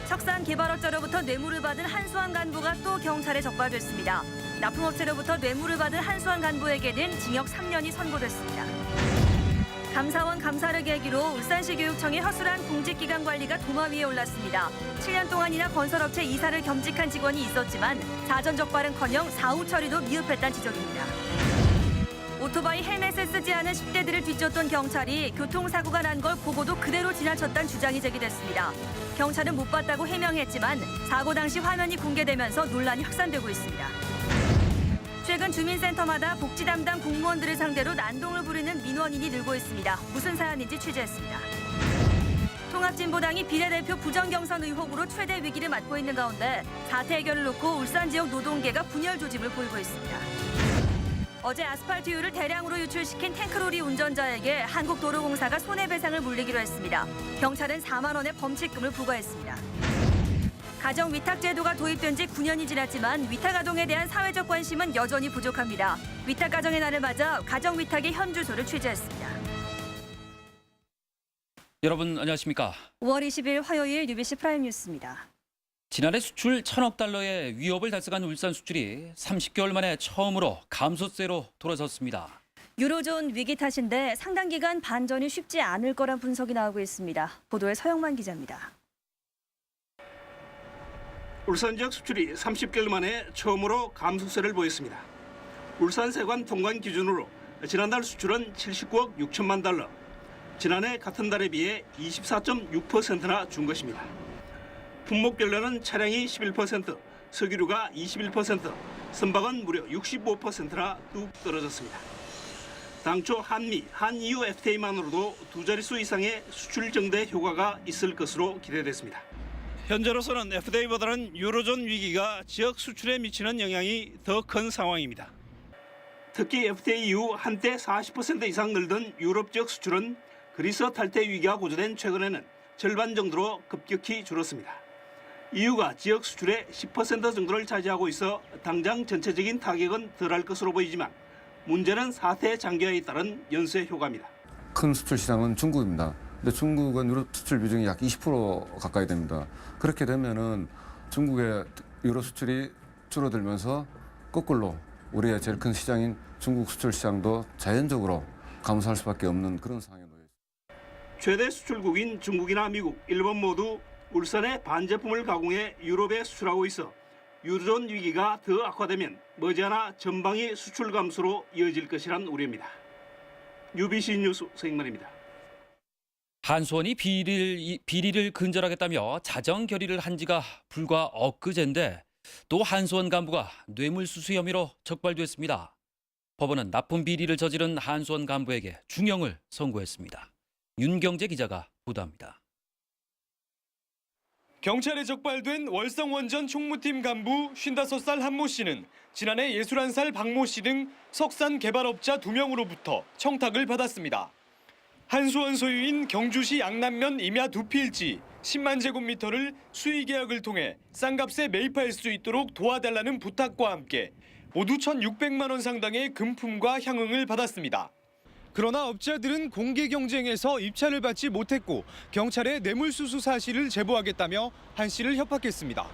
석산 개발업자로부터 뇌물을 받은 한수환 간부가 또 경찰에 적발됐습니다. 납품업체로부터 뇌물을 받은 한수환 간부에게는 징역 3년이 선고됐습니다. 감사원 감사를 계기로 울산시 교육청의 허술한 공직기강 관리가 도마 위에 올랐습니다. 7년 동안이나 건설업체 이사를 겸직한 직원이 있었지만 사전 적발은커녕 사후 처리도 미흡했다는 지적입니다. 오토바이 헬멧을 쓰지 않은 10대들을 뒤쫓던 경찰이 교통사고가 난 걸 보고도 그대로 지나쳤다는 주장이 제기됐습니다. 경찰은 못 봤다고 해명했지만 사고 당시 화면이 공개되면서 논란이 확산되고 있습니다. 최근 주민센터마다 복지 담당 공무원들을 상대로 난동을 부리는 민원인이 늘고 있습니다. 무슨 사안인지 취재했습니다. 통합진보당이 비례대표 부정경선 의혹으로 최대 위기를 맞고 있는 가운데 사태 해결을 놓고 울산 지역 노동계가 분열 조짐을 보이고 있습니다. 어제 아스팔트유를 대량으로 유출시킨 탱크로리 운전자에게 한국도로공사가 손해배상을 물리기로 했습니다. 경찰은 4만 원의 범칙금을 부과했습니다. 가정위탁제도가 도입된 지 9년이 지났지만 위탁아동에 대한 사회적 관심은 여전히 부족합니다. 위탁가정의 날을 맞아 가정위탁의 현 주소를 취재했습니다. 여러분 안녕하십니까? 5월 20일 화요일 UBC 프라임 뉴스입니다. 지난해 수출 1,000억 달러의 위협을 달성한 울산 수출이 30개월 만에 처음으로 감소세로 돌아섰습니다. 유로존 위기 탓인데 상당 기간 반전이 쉽지 않을 거란 분석이 나오고 있습니다. 보도에 서영만 기자입니다. 울산 지역 수출이 30개월 만에 처음으로 감소세를 보였습니다. 울산 세관 통관 기준으로 지난달 수출은 79억 6천만 달러, 지난해 같은 달에 비해 24.6%나 준 것입니다. 품목별로는 차량이 11%, 석유류가 21%, 선박은 무려 65%나 뚝 떨어졌습니다. 당초 한미, 한EU FTA만으로도 두 자릿수 이상의 수출 정대 효과가 있을 것으로 기대됐습니다. 현재로서는 FTA보다는 유로존 위기가 지역 수출에 미치는 영향이 더 큰 상황입니다. 특히 FTA 이후 한때 40% 이상 늘던 유럽 지역 수출은 그리스 탈퇴 위기가 고조된 최근에는 절반 정도로 급격히 줄었습니다. EU가 지역 수출의 10% 정도를 차지하고 있어 당장 전체적인 타격은 덜할 것으로 보이지만 문제는 사태 장기화에 따른 연쇄 효과입니다. 큰 수출 시장은 중국입니다. 근데 중국은 유로 수출 비중이 약 20% 가까이 됩니다. 그렇게 되면은 중국의 유로 수출이 줄어들면서 거꾸로 우리의 제일 큰 시장인 중국 수출 시장도 자연적으로 감소할 수밖에 없는 그런 상황에 놓여 있습니다. 최대 수출국인 중국이나 미국, 일본 모두 울산의 반제품을 가공해 유럽에 수출하고 있어 유로존 위기가 더 악화되면 머지않아 전방위 수출 감소로 이어질 것이란 우려입니다. UBC 뉴스 서익만입니다. 한수원이 비리를 근절하겠다며 자정 결의를 한 지가 불과 엊그제인데 또 한수원 간부가 뇌물수수 혐의로 적발됐습니다. 법원은 납품 비리를 저지른 한수원 간부에게 중형을 선고했습니다. 윤경재 기자가 보도합니다. 경찰에 적발된 월성원전 총무팀 간부 55살 한모 씨는 지난해 61살 박모 씨 등 석산 개발업자 2명으로부터 청탁을 받았습니다. 한수원 소유인 경주시 양남면 임야 두필지 10만 제곱미터를 수의 계약을 통해 싼 값에 매입할 수 있도록 도와달라는 부탁과 함께 모두 1,600만 원 상당의 금품과 향응을 받았습니다. 그러나 업자들은 공개 경쟁에서 입찰을 받지 못했고 경찰에 뇌물수수 사실을 제보하겠다며 한 씨를 협박했습니다.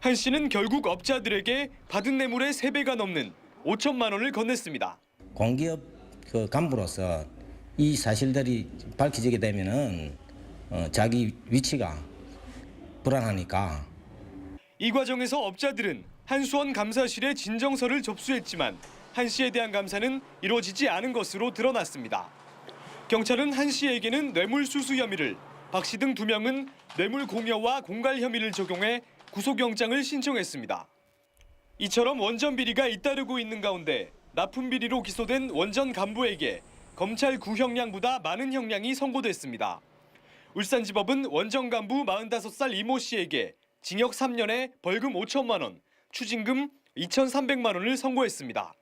한 씨는 결국 업자들에게 받은 뇌물의 3배가 넘는 5천만 원을 건넸습니다. 공기업 간부로서 이 사실들이 밝혀지게 되면은 자기 위치가 불안하니까. 이 과정에서 업자들은 한수원 감사실에 진정서를 접수했지만 한 씨에 대한 감사는 이루어지지 않은 것으로 드러났습니다. 경찰은 한 씨에게는 뇌물수수 혐의를, 박 씨 등 2명은 뇌물 공여와 공갈 혐의를 적용해 구속영장을 신청했습니다. 이처럼 원전 비리가 잇따르고 있는 가운데 납품 비리로 기소된 원전 간부에게 검찰 구형량보다 많은 형량이 선고됐습니다. 울산지법은 원전 간부 45살 이모 씨에게 징역 3년에 벌금 5천만 원, 추징금 2,300만 원을 선고했습니다.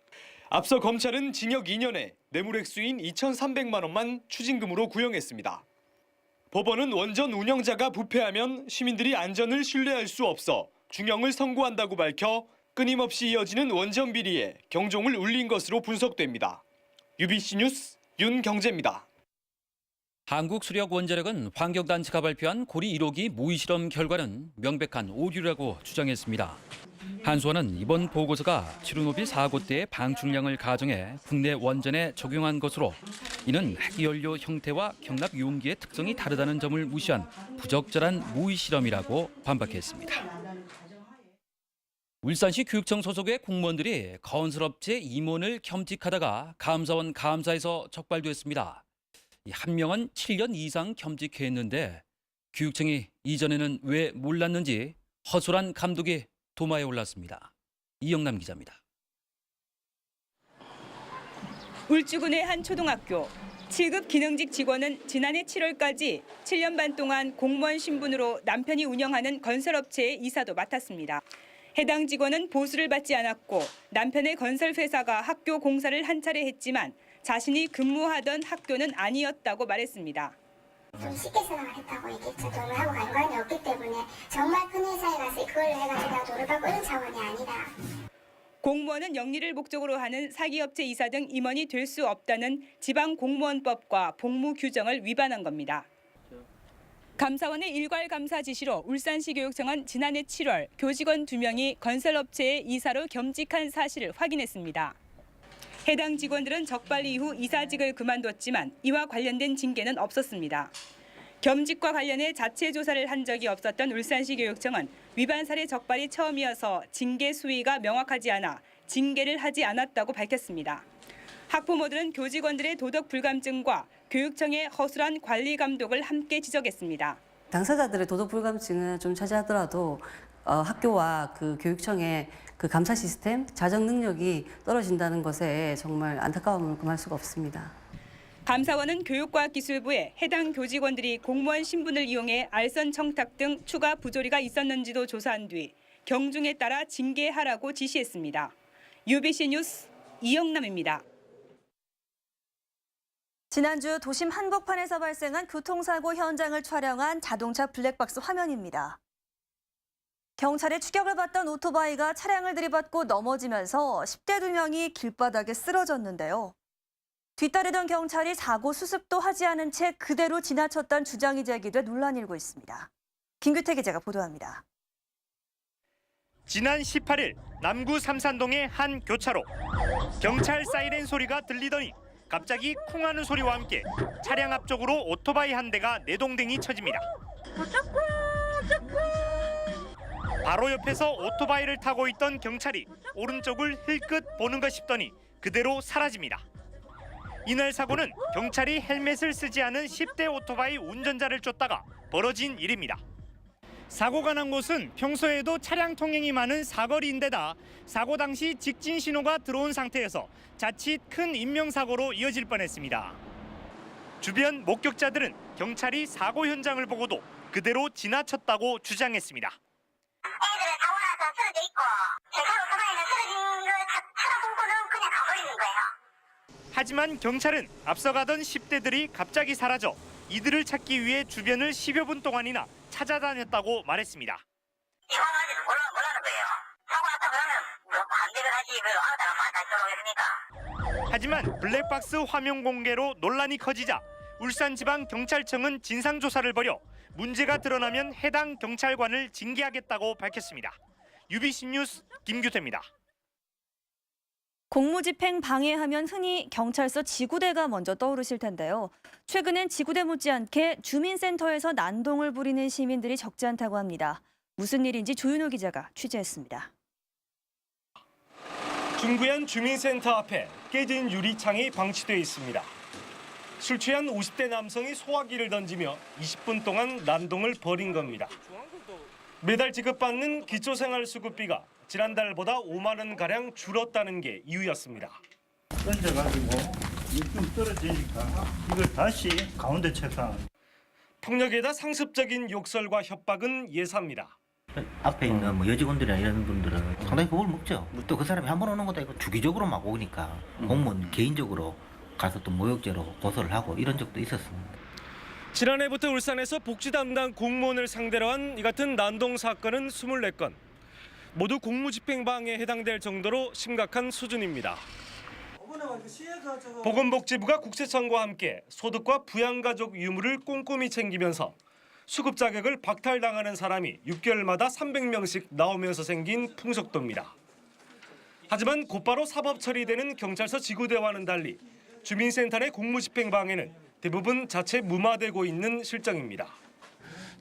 앞서 검찰은 징역 2년에 뇌물 액수인 2,300만 원만 추징금으로 구형했습니다. 법원은 원전 운영자가 부패하면 시민들이 안전을 신뢰할 수 없어 중형을 선고한다고 밝혀 끊임없이 이어지는 원전 비리에 경종을 울린 것으로 분석됩니다. UBC 뉴스 윤경재입니다. 한국수력원자력은 환경단체가 발표한 고리 1호기 모의실험 결과는 명백한 오류라고 주장했습니다. 한수원은 이번 보고서가 체르노빌 사고 때의 방출량을 가정해 국내 원전에 적용한 것으로 이는 핵연료 형태와 경납 용기의 특성이 다르다는 점을 무시한 부적절한 모의실험이라고 반박했습니다. 울산시 교육청 소속의 공무원들이 건설업체 임원을 겸직하다가 감사원 감사에서 적발됐습니다. 한 명은 7년 이상 겸직했는데 교육청이 이전에는 왜 몰랐는지 허술한 감독이 도마에 올랐습니다. 이영남 기자입니다. 울주군의 한 초등학교 7급 기능직 직원은 지난해 7월까지 7년 반 동안 공무원 신분으로 남편이 운영하는 건설업체의 이사도 맡았습니다. 해당 직원은 보수를 받지 않았고 남편의 건설회사가 학교 공사를 한 차례 했지만 자신이 근무하던 학교는 아니었다고 말했습니다. 좀 쉽게 생각을 했다고 얘기했죠. 돈을 하고 관관이 없기 때문에 정말 큰 회사에 가서 그걸 해가지고 내가 돈을 받고 이런 차원이 아니라. 공무원은 영리를 목적으로 하는 사기업체 이사 등 임원이 될 수 없다는 지방공무원법과 복무 규정을 위반한 겁니다. 감사원의 일괄 감사 지시로 울산시 교육청은 지난해 7월 교직원 2명이 건설업체의 이사로 겸직한 사실을 확인했습니다. 해당 직원들은 적발 이후 이사직을 그만뒀지만 이와 관련된 징계는 없었습니다. 겸직과 관련해 자체 조사를 한 적이 없었던 울산시 교육청은 위반 사례 적발이 처음이어서 징계 수위가 명확하지 않아 징계를 하지 않았다고 밝혔습니다. 학부모들은 교직원들의 도덕 불감증과 교육청의 허술한 관리 감독을 함께 지적했습니다. 당사자들의 도덕 불감증은 좀 차지하더라도 학교와 그 교육청의 그 감사 시스템, 자정 능력이 떨어진다는 것에 정말 안타까움을 금할 수가 없습니다. 감사원은 교육과학기술부에 해당 교직원들이 공무원 신분을 이용해 알선 청탁 등 추가 부조리가 있었는지도 조사한 뒤 경중에 따라 징계하라고 지시했습니다. UBC 뉴스 이영남입니다. 지난주 도심 한복판에서 발생한 교통사고 현장을 촬영한 자동차 블랙박스 화면입니다. 경찰의 추격을 받던 오토바이가 차량을 들이받고 넘어지면서 10대 2명이 길바닥에 쓰러졌는데요. 뒤따르던 경찰이 사고 수습도 하지 않은 채 그대로 지나쳤다는 주장이 제기돼 논란이 일고 있습니다. 김규태 기자가 보도합니다. 지난 18일 남구 삼산동의 한 교차로. 경찰 사이렌 소리가 들리더니 갑자기 쿵 하는 소리와 함께 차량 앞쪽으로 오토바이 한 대가 내동댕이 쳐집니다. 바로 옆에서 오토바이를 타고 있던 경찰이 오른쪽을 힐끗 보는가 싶더니 그대로 사라집니다. 이날 사고는 경찰이 헬멧을 쓰지 않은 10대 오토바이 운전자를 쫓다가 벌어진 일입니다. 사고가 난 곳은 평소에도 차량 통행이 많은 사거리인데다 사고 당시 직진 신호가 들어온 상태여서 자칫 큰 인명사고로 이어질 뻔했습니다. 주변 목격자들은 경찰이 사고 현장을 보고도 그대로 지나쳤다고 주장했습니다. 애들은 사고 나서 쓰러져 있고 경찰 오토바이는 쓰러진 걸 쳐다보고는 그냥 가버리는 거예요. 하지만 경찰은 앞서가던 10대들이 갑자기 사라져 이들을 찾기 위해 주변을 10여 분 동안이나 찾아다녔다고 말했습니다. 이 상황인지도 몰라는 거예요. 사고 났다 그러면 반대를 하지 그 아무데나 다시 들어오겠습니까? 하지만 블랙박스 화면 공개로 논란이 커지자 울산지방경찰청은 진상조사를 벌여 문제가 드러나면 해당 경찰관을 징계하겠다고 밝혔습니다. UBC 뉴스 김규태입니다. 공무집행 방해하면 흔히 경찰서 지구대가 먼저 떠오르실 텐데요. 최근엔 지구대 못지않게 주민센터에서 난동을 부리는 시민들이 적지 않다고 합니다. 무슨 일인지 조윤호 기자가 취재했습니다. 중구현 주민센터 앞에 깨진 유리창이 방치돼 있습니다. 술 취한 50대 남성이 소화기를 던지며 20분 동안 난동을 벌인 겁니다. 매달 지급받는 기초생활수급비가 지난달보다 5만 원가량 줄었다는 게 이유였습니다. 던져가지고 좀 떨어지니까 이걸 다시 가운데 채상. 폭력에다 상습적인 욕설과 협박은 예사입니다. 앞에 있는 여직원들이나 이런 분들은 상당히 그걸 먹죠. 또 그 사람이 한 번 오는 것도 아니고 주기적으로 막 오니까 공무원 개인적으로 가서 또 모욕죄로 고소를 하고 이런 적도 있었습니다. 지난해부터 울산에서 복지 담당 공무원을 상대로 한 이 같은 난동 사건은 24건. 모두 공무집행방해에 해당될 정도로 심각한 수준입니다. 보건복지부가 국세청과 함께 소득과 부양가족 유무를 꼼꼼히 챙기면서 수급 자격을 박탈당하는 사람이 6개월마다 300명씩 나오면서 생긴 풍속도입니다. 하지만 곧바로 사법 처리되는 경찰서 지구대와는 달리 주민센터 내 공무집행방해는 대부분 자체 무마되고 있는 실정입니다.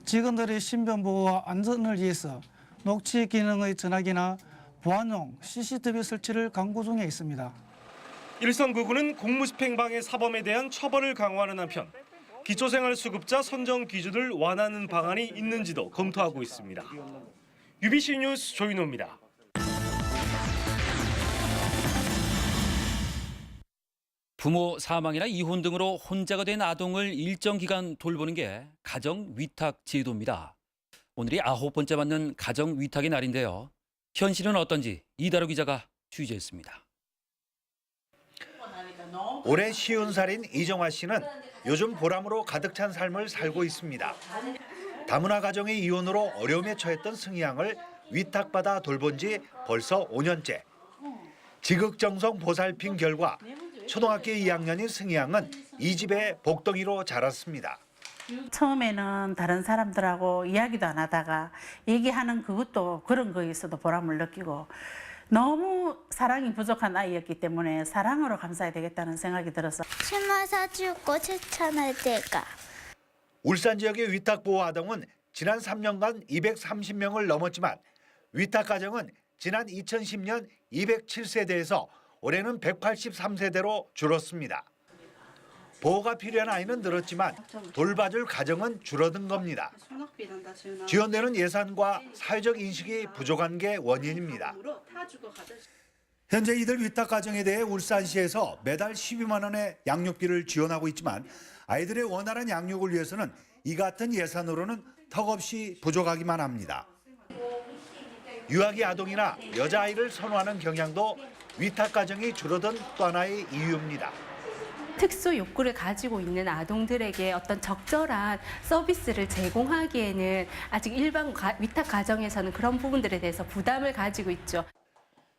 직원들의 신변 보호와 안전을 위해서 녹취 기능의 전화기나 보안용 CCTV 설치를 강구 중에 있습니다. 일선구구는 공무집행방해 사범에 대한 처벌을 강화하는 한편 기초생활수급자 선정 기준을 완화하는 방안이 있는지도 검토하고 있습니다. UBC 뉴스 조인호입니다. 부모 사망이나 이혼 등으로 혼자가 된 아동을 일정 기간 돌보는 게 가정위탁 제도입니다. 오늘이 9번째 맞는 가정위탁의 날인데요. 현실은 어떤지 이다로 기자가 취재했습니다. 올해 50살인 이정화 씨는 요즘 보람으로 가득 찬 삶을 살고 있습니다. 다문화 가정의 이혼으로 어려움에 처했던 승희 양을 위탁받아 돌본 지 벌써 5년째. 지극정성 보살핀 결과 초등학교 2학년인 승희 양은 이 집의 복덩이로 자랐습니다. 처음에는 다른 사람들하고 이야기도 안 하다가 얘기하는 그것도 그런 거에서도 보람을 느끼고 너무 사랑이 부족한 아이였기 때문에 사랑으로 감싸야 되겠다는 생각이 들어서 신발 사주고 추천할 때가 울산 지역의 위탁보호 아동은 지난 3년간 230명을 넘었지만 위탁가정은 지난 2010년 207세대에서 올해는 183세대로 줄었습니다. 보호가 필요한 아이는 늘었지만 돌봐줄 가정은 줄어든 겁니다. 지원되는 예산과 사회적 인식이 부족한 게 원인입니다. 현재 이들 위탁 가정에 대해 울산시에서 매달 12만 원의 양육비를 지원하고 있지만 아이들의 원활한 양육을 위해서는 이 같은 예산으로는 턱없이 부족하기만 합니다. 유아기 아동이나 여자아이를 선호하는 경향도 위탁 가정이 줄어든 또 하나의 이유입니다. 특수 욕구를 가지고 있는 아동들에게 어떤 적절한 서비스를 제공하기에는 아직 일반 위탁 가정에서는 그런 부분들에 대해서 부담을 가지고 있죠.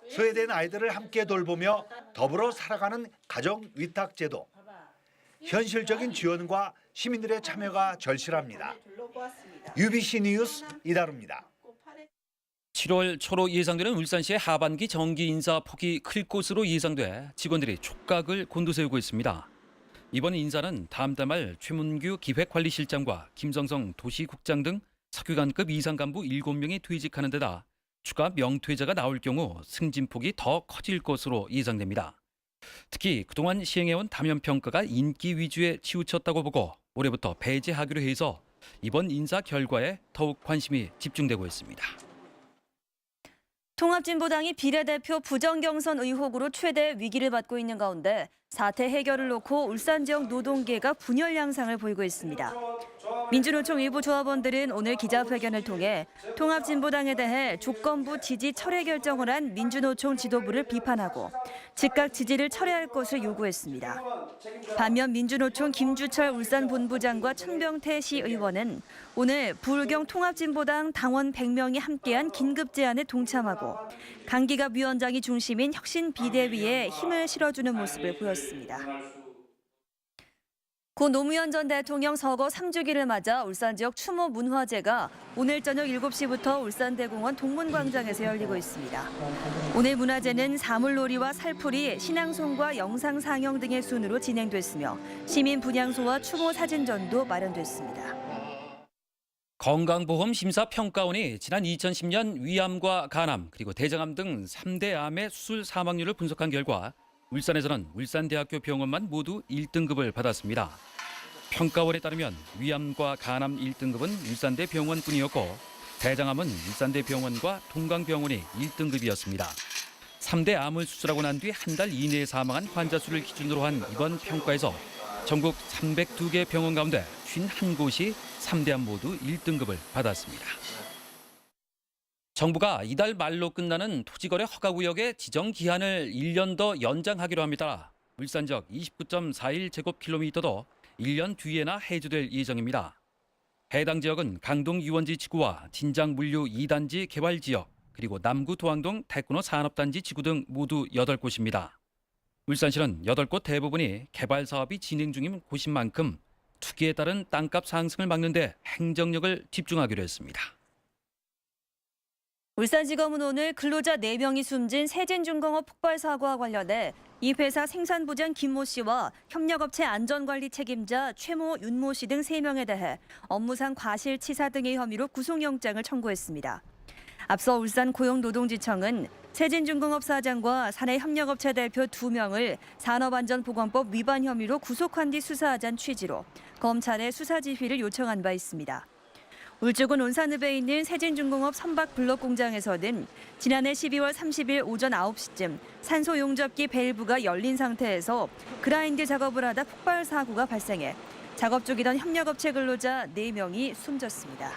소외된 아이들을 함께 돌보며 더불어 살아가는 가정 위탁 제도. 현실적인 지원과 시민들의 참여가 절실합니다. UBC 뉴스 이다루입니다. 7월 초로 예상되는 울산시의 하반기 정기 인사 폭이 클 것으로 예상돼 직원들이 촉각을 곤두세우고 있습니다. 이번 인사는 다음 달 말 최문규 기획관리실장과 김성성 도시국장 등 서기관급 이상 간부 7명이 퇴직하는 데다 추가 명퇴자가 나올 경우 승진폭이 더 커질 것으로 예상됩니다. 특히 그동안 시행해온 담연평가가 인기 위주에 치우쳤다고 보고 올해부터 배제하기로 해서 이번 인사 결과에 더욱 관심이 집중되고 있습니다. 통합진보당이 비례대표 부정경선 의혹으로 최대 위기를 받고 있는 가운데 사태 해결을 놓고 울산 지역 노동계가 분열 양상을 보이고 있습니다. 민주노총 일부 조합원들은 오늘 기자회견을 통해 통합진보당에 대해 조건부 지지 철회 결정을 한 민주노총 지도부를 비판하고 즉각 지지를 철회할 것을 요구했습니다. 반면 민주노총 김주철 울산 본부장과 천병태 시의원은 오늘 부울경 통합진보당 당원 100명이 함께한 긴급 제안에 동참하고 강기갑 위원장이 중심인 혁신 비대위에 힘을 실어주는 모습을 보였습니다. 고 노무현 전 대통령 서거 3주기를 맞아 울산 지역 추모 문화제가 오늘 저녁 7시부터 울산대공원 동문광장에서 열리고 있습니다. 오늘 문화제는 사물놀이와 살풀이, 신앙송과 영상 상영 등의 순으로 진행됐으며 시민 분향소와 추모 사진전도 마련됐습니다. 건강보험심사평가원이 지난 2010년 위암과 간암 그리고 대장암 등 3대 암의 수술 사망률을 분석한 결과 울산에서는 울산대학교 병원만 모두 1등급을 받았습니다. 평가원에 따르면 위암과 간암 1등급은 울산대 병원뿐이었고 대장암은 울산대 병원과 동강병원이 1등급이었습니다. 3대 암을 수술하고 난 뒤 한 달 이내에 사망한 환자 수를 기준으로 한 이번 평가에서 전국 302개 병원 가운데 51곳이 3대 암 모두 1등급을 받았습니다. 정부가 이달 말로 끝나는 토지거래 허가구역의 지정 기한을 1년 더 연장하기로 합니다. 울산 지역 29.41제곱킬로미터도 1년 뒤에나 해제될 예정입니다. 해당 지역은 강동 유원지 지구와 진장 물류 2단지 개발 지역, 그리고 남구 도항동 태권호 산업단지 지구 등 모두 8곳입니다. 울산시는 8곳 대부분이 개발 사업이 진행 중인 곳인 만큼 투기에 따른 땅값 상승을 막는 데 행정력을 집중하기로 했습니다. 울산지검은 오늘 근로자 4명이 숨진 세진중공업 폭발 사고와 관련해 이 회사 생산부장 김모 씨와 협력업체 안전관리 책임자 최모, 윤모 씨 등 3명에 대해 업무상 과실치사 등의 혐의로 구속영장을 청구했습니다. 앞서 울산 고용노동지청은 세진중공업 사장과 사내협력업체 대표 2명을 산업안전보건법 위반 혐의로 구속한 뒤 수사하자는 취지로 검찰에 수사 지휘를 요청한 바 있습니다. 울주군 온산읍에 있는 세진중공업 선박 블록 공장에서는 지난해 12월 30일 오전 9시쯤 산소 용접기 밸브가 열린 상태에서 그라인드 작업을 하다 폭발 사고가 발생해 작업 중이던 협력업체 근로자 4명이 숨졌습니다.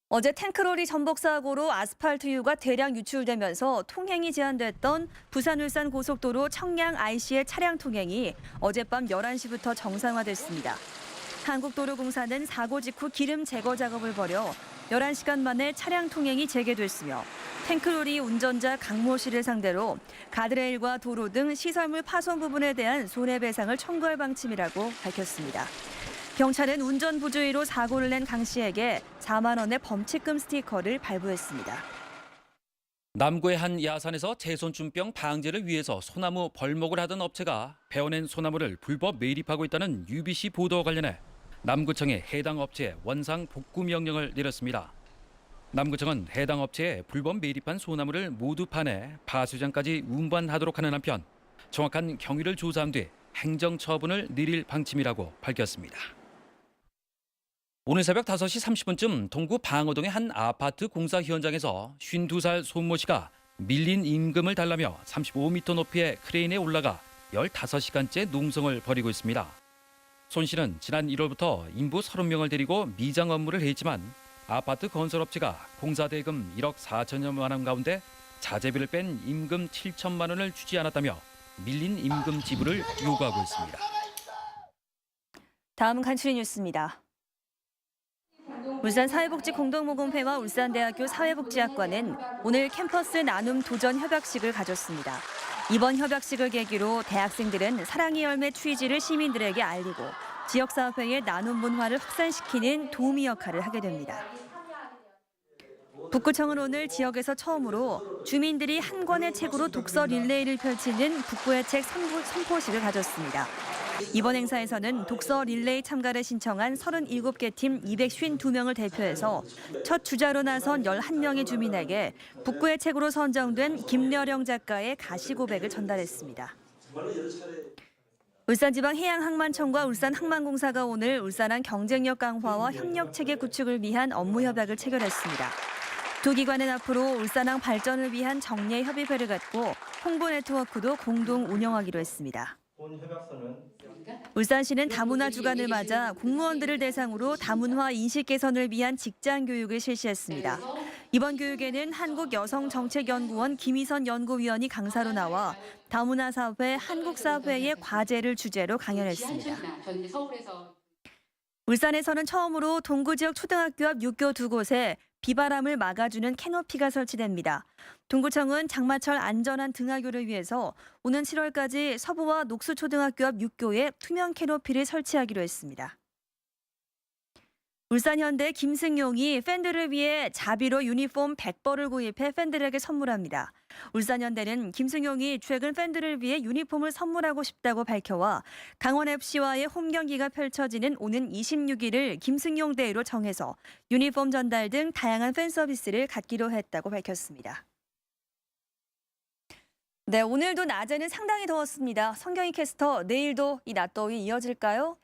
어제 탱크로리 전복 사고로 아스팔트유가 대량 유출되면서 통행이 제한됐던 부산-울산 고속도로 청량 IC의 차량 통행이 어젯밤 11시부터 정상화됐습니다. 한국도로공사는 사고 직후 기름 제거 작업을 벌여 11시간 만에 차량 통행이 재개됐으며 탱크로리 운전자 강모 씨를 상대로 가드레일과 도로 등 시설물 파손 부분에 대한 손해배상을 청구할 방침이라고 밝혔습니다. 경찰은 운전 부주의로 사고를 낸 강 씨에게 4만 원의 범칙금 스티커를 발부했습니다. 남구의 한 야산에서 제손준병 방제를 위해서 소나무 벌목을 하던 업체가 베어낸 소나무를 불법 매립하고 있다는 UBC 보도와 관련해 남구청에 해당 업체에 원상 복구 명령을 내렸습니다. 남구청은 해당 업체에 불법 매립한 소나무를 모두 파내 파수장까지 운반하도록 하는 한편 정확한 경위를 조사한 뒤 행정 처분을 내릴 방침이라고 밝혔습니다. 오늘 새벽 5시 30분쯤 동구 방어동의 한 아파트 공사 현장에서 52살 손모 씨가 밀린 임금을 달라며 35m 높이의 크레인에 올라가 15시간째 농성을 벌이고 있습니다. 손 씨는 지난 1월부터 인부 30명을 데리고 미장 업무를 했지만 아파트 건설업체가 공사 대금 1억 4천여만 원 가운데 자재비를 뺀 임금 7천만 원을 주지 않았다며 밀린 임금 지불을 요구하고 있습니다. 다음은 간추린 뉴스입니다. 울산 사회복지공동모금회와 울산대학교 사회복지학과는 오늘 캠퍼스 나눔 도전 협약식을 가졌습니다. 이번 협약식을 계기로 대학생들은 사랑의 열매 취지를 시민들에게 알리고 지역사회의 나눔 문화를 확산시키는 도우미 역할을 하게 됩니다. 북구청은 오늘 지역에서 처음으로 주민들이 한 권의 책으로 독서 릴레이를 펼치는 북구의 책 선포식을 가졌습니다. 이번 행사에서는 독서 릴레이 참가를 신청한 37개 팀 252명을 대표해서 첫 주자로 나선 11명의 주민에게 북구의 책으로 선정된 김려령 작가의 가시고백을 전달했습니다. 울산지방해양항만청과 울산항만공사가 오늘 울산항 경쟁력 강화와 협력체계 구축을 위한 업무 협약을 체결했습니다. 두 기관은 앞으로 울산항 발전을 위한 정례 협의회를 갖고 홍보 네트워크도 공동 운영하기로 했습니다. 울산시는 다문화 주간을 맞아 공무원들을 대상으로 다문화 인식 개선을 위한 직장 교육을 실시했습니다. 이번 교육에는 한국여성정책연구원 김희선 연구위원이 강사로 나와 다문화 사회, 한국 사회의 과제를 주제로 강연했습니다. 울산에서는 처음으로 동구 지역 초등학교 앞 육교 2곳에 비바람을 막아주는 캐노피가 설치됩니다. 동구청은 장마철 안전한 등하교를 위해서 오는 7월까지 서부와 녹수초등학교 앞 육교에 투명 캐노피를 설치하기로 했습니다. 울산현대 김승용이 팬들을 위해 자비로 유니폼 100벌을 구입해 팬들에게 선물합니다. 울산현대는 김승용이 최근 팬들을 위해 유니폼을 선물하고 싶다고 밝혀와 강원FC와의 홈 경기가 펼쳐지는 오는 26일을 김승용 데이로 정해서 유니폼 전달 등 다양한 팬 서비스를 갖기로 했다고 밝혔습니다. 네, 오늘도 낮에는 상당히 더웠습니다. 성경희 캐스터, 내일도 이 낮더위 이어질까요?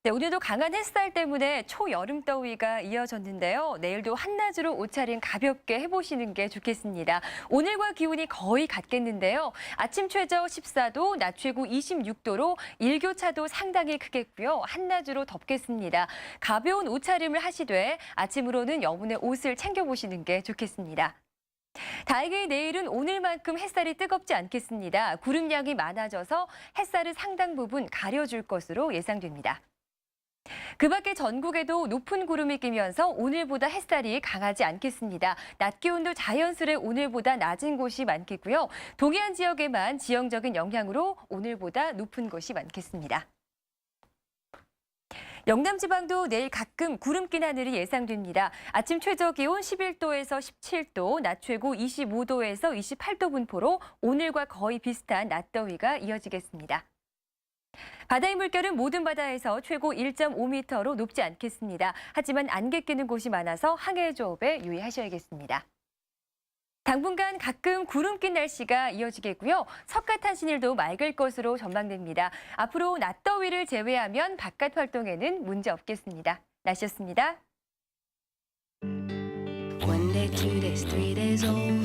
네, 오늘도 강한 햇살 때문에 초여름 더위가 이어졌는데요. 내일도 한낮으로 옷차림 가볍게 해보시는 게 좋겠습니다. 오늘과 기온이 거의 같겠는데요. 아침 최저 14도, 낮 최고 26도로 일교차도 상당히 크겠고요. 한낮으로 덥겠습니다. 가벼운 옷차림을 하시되 아침으로는 여분의 옷을 챙겨보시는 게 좋겠습니다. 다행히 내일은 오늘만큼 햇살이 뜨겁지 않겠습니다. 구름량이 많아져서 햇살을 상당 부분 가려줄 것으로 예상됩니다. 그 밖에 전국에도 높은 구름이 끼면서 오늘보다 햇살이 강하지 않겠습니다. 낮 기온도 자연스레 오늘보다 낮은 곳이 많겠고요. 동해안 지역에만 지형적인 영향으로 오늘보다 높은 곳이 많겠습니다. 영남 지방도 내일 가끔 구름 낀 하늘이 예상됩니다. 아침 최저 기온 11도에서 17도, 낮 최고 25도에서 28도 분포로 오늘과 거의 비슷한 낮더위가 이어지겠습니다. 바다의 물결은 모든 바다에서 최고 1.5m로 높지 않겠습니다. 하지만 안개 끼는 곳이 많아서 항해 조업에 유의하셔야겠습니다. 당분간 가끔 구름 낀 날씨가 이어지겠고요. 석가탄신일도 맑을 것으로 전망됩니다. 앞으로 낮더위를 제외하면 바깥 활동에는 문제 없겠습니다. 날씨였습니다. One day, 2 days, 3 days old.